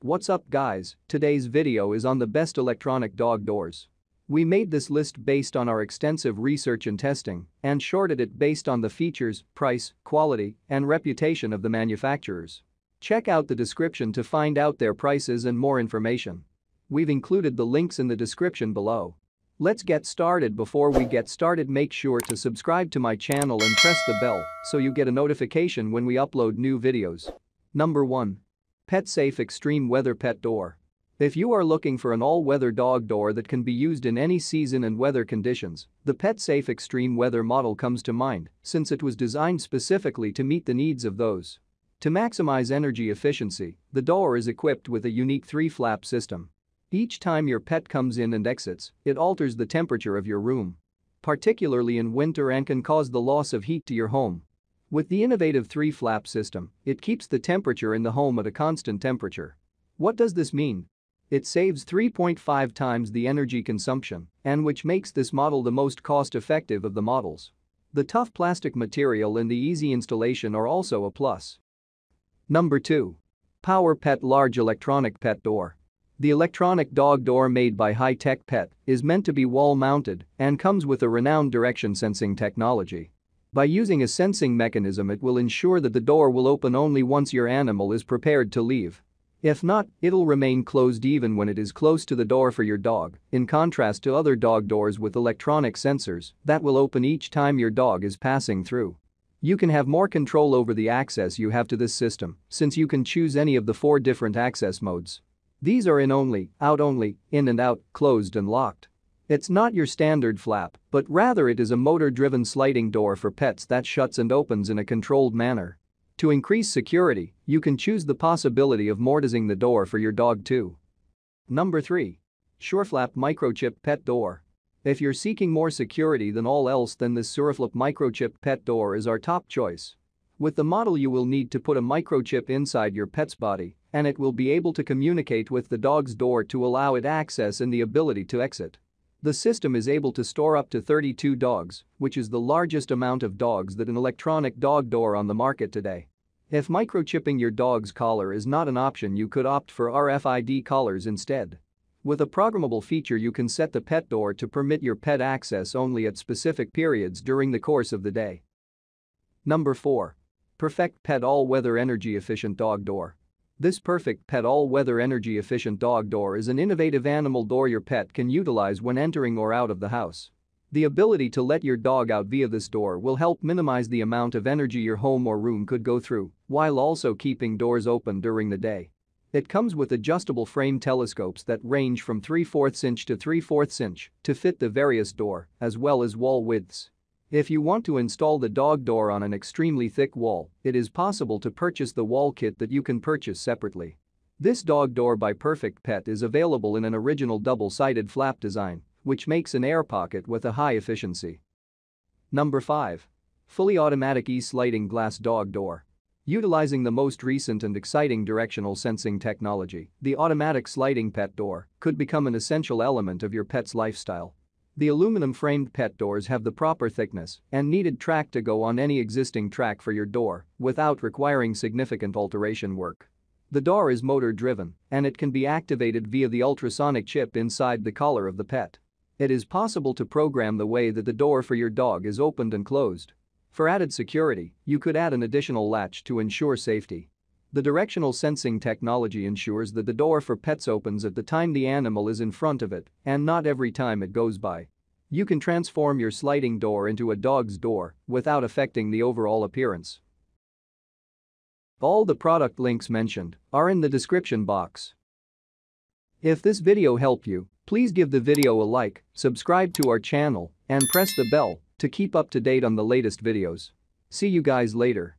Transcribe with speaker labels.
Speaker 1: What's up guys, today's video is on the best electronic dog doors. We made this list based on our extensive research and testing and sorted it based on the features, price, quality, and reputation of the manufacturers. Check out the description to find out their prices and more information. We've included the links in the description below. Let's get started. Before we get started, make sure to subscribe to my channel and press the bell so you get a notification when we upload new videos. Number 1. PetSafe Extreme Weather Pet Door. If you are looking for an all-weather dog door that can be used in any season and weather conditions, the PetSafe Extreme Weather model comes to mind since it was designed specifically to meet the needs of those. To maximize energy efficiency, the door is equipped with a unique 3-flap system. Each time your pet comes in and exits, it alters the temperature of your room, particularly in winter, and can cause the loss of heat to your home. With the innovative 3-flap system, it keeps the temperature in the home at a constant temperature. What does this mean? It saves 3.5 times the energy consumption, and which makes this model the most cost-effective of the models. The tough plastic material and the easy installation are also a plus. Number 2. Power Pet Large Electronic Pet Door. The electronic dog door made by High-Tech Pet is meant to be wall-mounted and comes with a renowned direction sensing technology. By using a sensing mechanism, it will ensure that the door will open only once your animal is prepared to leave. If not, it'll remain closed even when it is close to the door for your dog, in contrast to other dog doors with electronic sensors that will open each time your dog is passing through. You can have more control over the access you have to this system since you can choose any of the 4 different access modes. These are in only, out only, in and out, closed and locked. It's not your standard flap, but rather it is a motor-driven sliding door for pets that shuts and opens in a controlled manner. To increase security, you can choose the possibility of mortising the door for your dog too. Number 3. SureFlap Microchip Pet Door. If you're seeking more security than all else, then this SureFlap Microchip Pet Door is our top choice. With the model, you will need to put a microchip inside your pet's body, and it will be able to communicate with the dog's door to allow it access and the ability to exit. The system is able to store up to 32 dogs, which is the largest amount of dogs that an electronic dog door on the market today. If microchipping your dog's collar is not an option, you could opt for RFID collars instead. With a programmable feature, you can set the pet door to permit your pet access only at specific periods during the course of the day. Number 4. Perfect Pet All-Weather Energy Efficient Dog Door. This Perfect Pet All-Weather Energy Efficient Dog Door is an innovative animal door your pet can utilize when entering or out of the house. The ability to let your dog out via this door will help minimize the amount of energy your home or room could go through, while also keeping doors open during the day. It comes with adjustable frame telescopes that range from 3/4 inch to 3/4 inch to fit the various door, as well as wall widths. If you want to install the dog door on an extremely thick wall, it is possible to purchase the wall kit that you can purchase separately. This dog door by Perfect Pet is available in an original double-sided flap design, which makes an air pocket with a high efficiency. Number 5. Fully Automatic E-Sliding Glass Dog Door. Utilizing the most recent and exciting directional sensing technology, the automatic sliding pet door could become an essential element of your pet's lifestyle. The aluminum-framed pet doors have the proper thickness and needed track to go on any existing track for your door without requiring significant alteration work. The door is motor-driven and it can be activated via the ultrasonic chip inside the collar of the pet. It is possible to program the way that the door for your dog is opened and closed. For added security, you could add an additional latch to ensure safety. The directional sensing technology ensures that the door for pets opens at the time the animal is in front of it and not every time it goes by. You can transform your sliding door into a dog's door without affecting the overall appearance. All the product links mentioned are in the description box. If this video helped you, please give the video a like, subscribe to our channel, and press the bell to keep up to date on the latest videos. See you guys later.